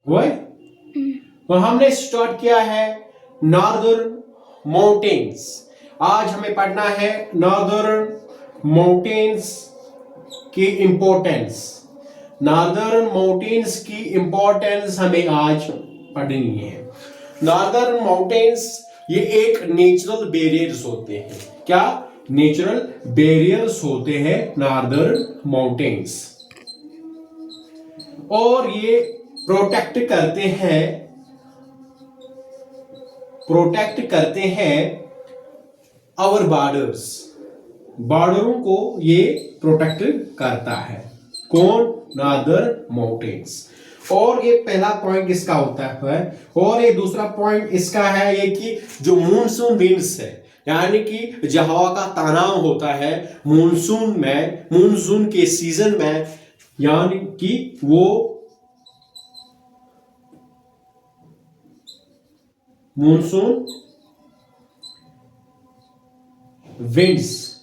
वही तो हमने स्टार्ट किया है नॉर्दर्न माउंटेन्स। आज हमें पढ़ना है नॉर्दर्न माउंटेन्स की इंपॉर्टेंस। नॉर्दर्न माउंटेन्स की इंपॉर्टेंस हमें आज पढ़नी है। नॉर्दर्न माउंटेन्स ये एक नेचुरल बैरियर्स होते हैं। क्या नेचुरल बैरियर्स होते हैं नॉर्दर्न माउंटेन्स, और ये प्रोटेक्ट करते हैं आवर बॉर्डर्स। बॉर्डरों को ये प्रोटेक्ट करता है। कौन? Northern mountains. और ये पहला पॉइंट इसका होता है, और ये दूसरा पॉइंट इसका है ये कि जो मूनसून विंड्स है, यानी कि जो हवा का तनाव होता है मूनसून के सीजन में, यानी कि वो मूनसून विंड्स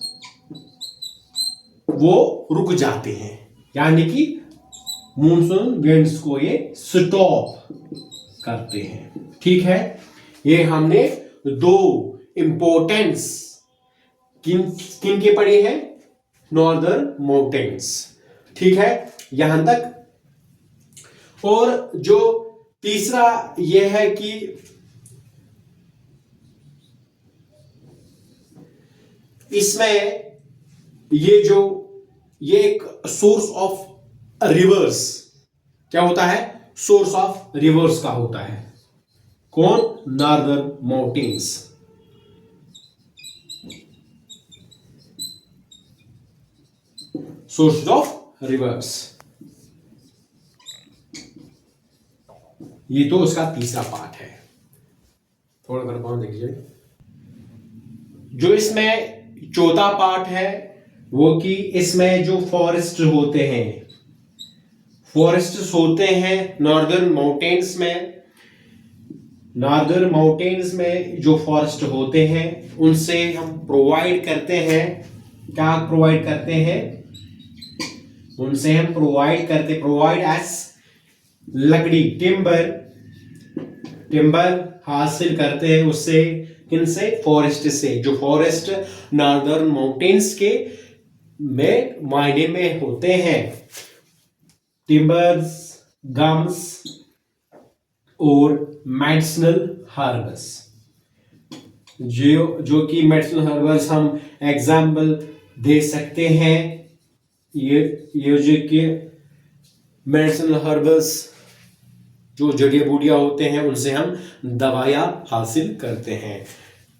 वो रुक जाते हैं, यानी कि मूनसून विंड्स को ये स्टॉप करते हैं। ठीक है, ये हमने दो इंपॉर्टेंस किन के पढ़े हैं? Northern mountains. ठीक है, यहां तक। और जो तीसरा ये है कि इसमें ये एक सोर्स ऑफ रिवर्स, क्या होता है? सोर्स ऑफ रिवर्स का होता है। कौन? Northern mountains. Source of reverse, ये तो उसका तीसरा पार्ट है। थोड़ा कर पाऊं देखिए। जो इसमें चौथा पार्ट है वो कि इसमें जो फॉरेस्ट होते हैं नॉर्दर्न माउंटेन्स में जो फॉरेस्ट होते हैं उनसे हम प्रोवाइड करते हैं। क्या प्रोवाइड करते हैं? उनसे हम प्रोवाइड एज लकड़ी, टिम्बर हासिल करते हैं। उससे किनसे? फॉरेस्ट से। जो फॉरेस्ट नॉर्दर्न माउंटेन्स के में मायने में होते हैं, टिम्बर्स, गम्स और मेडिसिनल हर्ब्स। जो कि मेडिसिनल हर्ब्स हम एग्जाम्पल दे सकते हैं। ये जो कि मेडिसिनल हर्ब्स जो जड़ी बूटियां होते हैं उनसे हम दवाइयां हासिल करते हैं।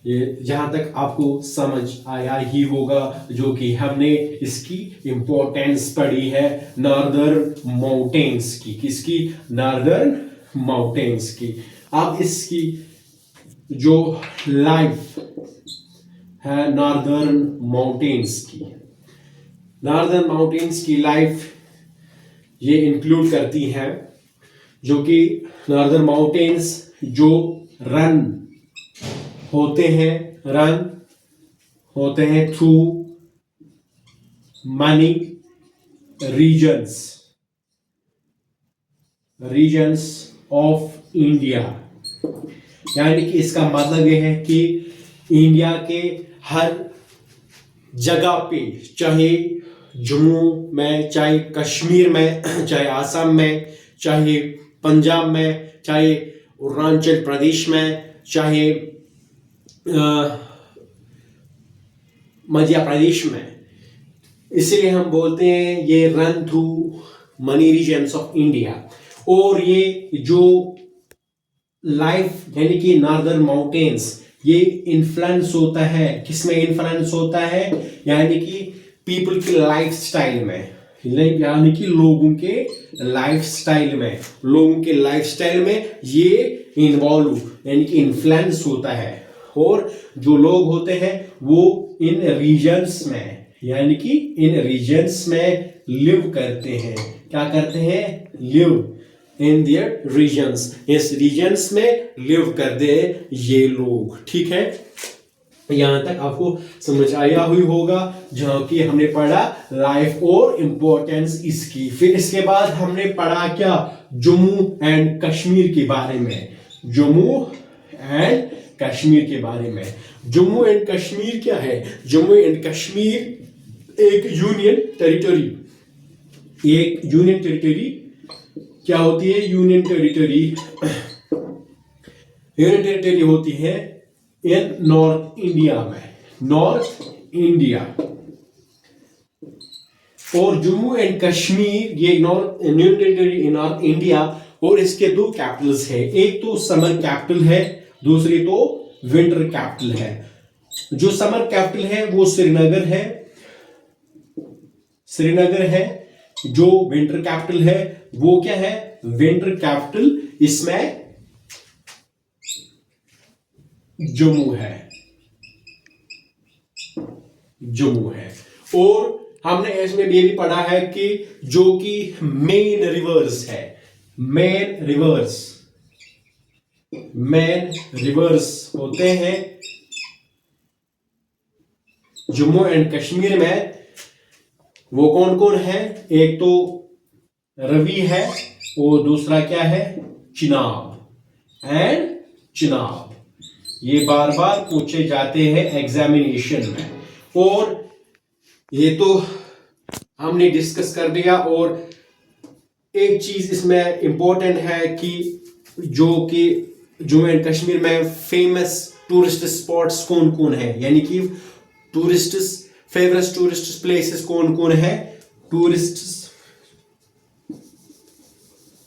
ये जहां तक आपको समझ आया ही होगा, जो कि हमने इसकी इंपॉर्टेंस पढ़ी है नॉर्दर्न माउंटेन्स की। किसकी? नॉर्दर्न माउंटेन्स की। अब इसकी जो लाइफ है नॉर्दर्न माउंटेन्स की लाइफ ये इंक्लूड करती है, जो कि नॉर्दर्न माउंटेन्स जो रन होते हैं through many regions of India. यानी कि इसका मतलब यह है कि इंडिया के हर जगह पे, चाहे जम्मू में, चाहे कश्मीर में, चाहे आसाम में, चाहे पंजाब में, चाहे अरुणाचल प्रदेश में, चाहे मध्य प्रदेश में, इसलिए हम बोलते हैं ये run through many regions of India. और ये जो लाइफ यानी कि नॉर्दर्न माउंटेन्स ये इन्फ्लुएंस होता है, किसमें इन्फ्लुएंस होता है? यानी कि पीपल की लाइफ स्टाइल में, यानी कि लोगों के लाइफ स्टाइल में ये इन्वॉल्व यानी कि इन्फ्लुएंस होता है। और जो लोग होते हैं वो इन रीजन्स में, यानी कि इन रीजन्स में लिव करते हैं। क्या करते हैं? Live in their regions. इस रीजन्स में लिव करते हैं ये लोग। ठीक है, यहां तक आपको समझ आया हुई होगा, जहां की हमने पढ़ा लाइफ और इंपॉर्टेंस इसकी। फिर इसके बाद हमने पढ़ा क्या, जम्मू एंड कश्मीर के बारे में। जम्मू एंड कश्मीर के बारे में। जम्मू एंड कश्मीर क्या है? जम्मू एंड कश्मीर एक यूनियन टेरिटरी, एक यूनियन टेरिटरी क्या होती है? यूनियन टेरिटरी, यूनियन टेरिटरी होती है इन नॉर्थ इंडिया में, नॉर्थ इंडिया। और जम्मू एंड कश्मीर ये north union territory in north India, और इसके दो कैपिटल्स है, एक तो समर कैपिटल है, दूसरी तो विंटर कैपिटल है। जो समर कैपिटल है वो श्रीनगर है, श्रीनगर है। जो विंटर कैपिटल है वो क्या है? विंटर कैपिटल इसमें जम्मू है, जम्मू है। और हमने इसमें ये भी पढ़ा है कि जो कि मेन रिवर्स है, मेन रिवर्स, मेन रिवर्स होते हैं जम्मू एंड कश्मीर में। वो कौन कौन है? एक तो रवि है और दूसरा क्या है? चिनाब एंड चिनाब। ये बार बार पूछे जाते हैं एग्जामिनेशन में। और ये तो हमने डिस्कस कर दिया। और एक चीज इसमें इंपॉर्टेंट है कि जो कि जम्मू एंड कश्मीर में फेमस टूरिस्ट स्पॉट्स कौन कौन है, यानी कि टूरिस्ट फेवरेट टूरिस्ट प्लेसेस कौन कौन है, टूरिस्ट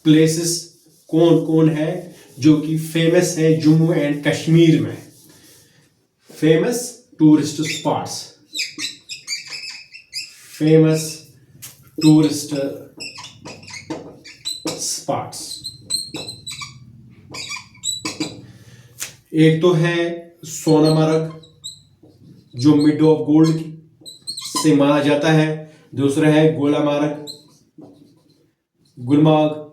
प्लेसेस कौन कौन है जो कि फेमस है जम्मू एंड कश्मीर में, famous tourist spots, famous tourist spots. एक तो है सोनामर्ग जो मिड ऑफ गोल्ड से माना जाता है, दूसरा है गुलमार्ग, गुलमार्ग,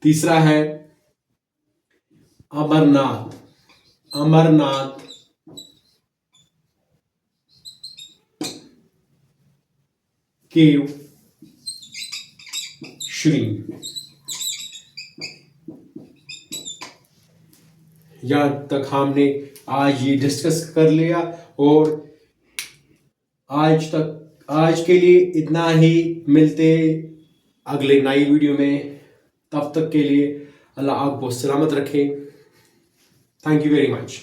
तीसरा है अमरनाथ, अमरनाथ, केव श्री। यहां तक हमने आज ये डिस्कस कर लिया। और आज के लिए इतना ही, मिलते अगले नई वीडियो में। तब तक के लिए अल्लाह आपको सलामत रखे। Thank you very much.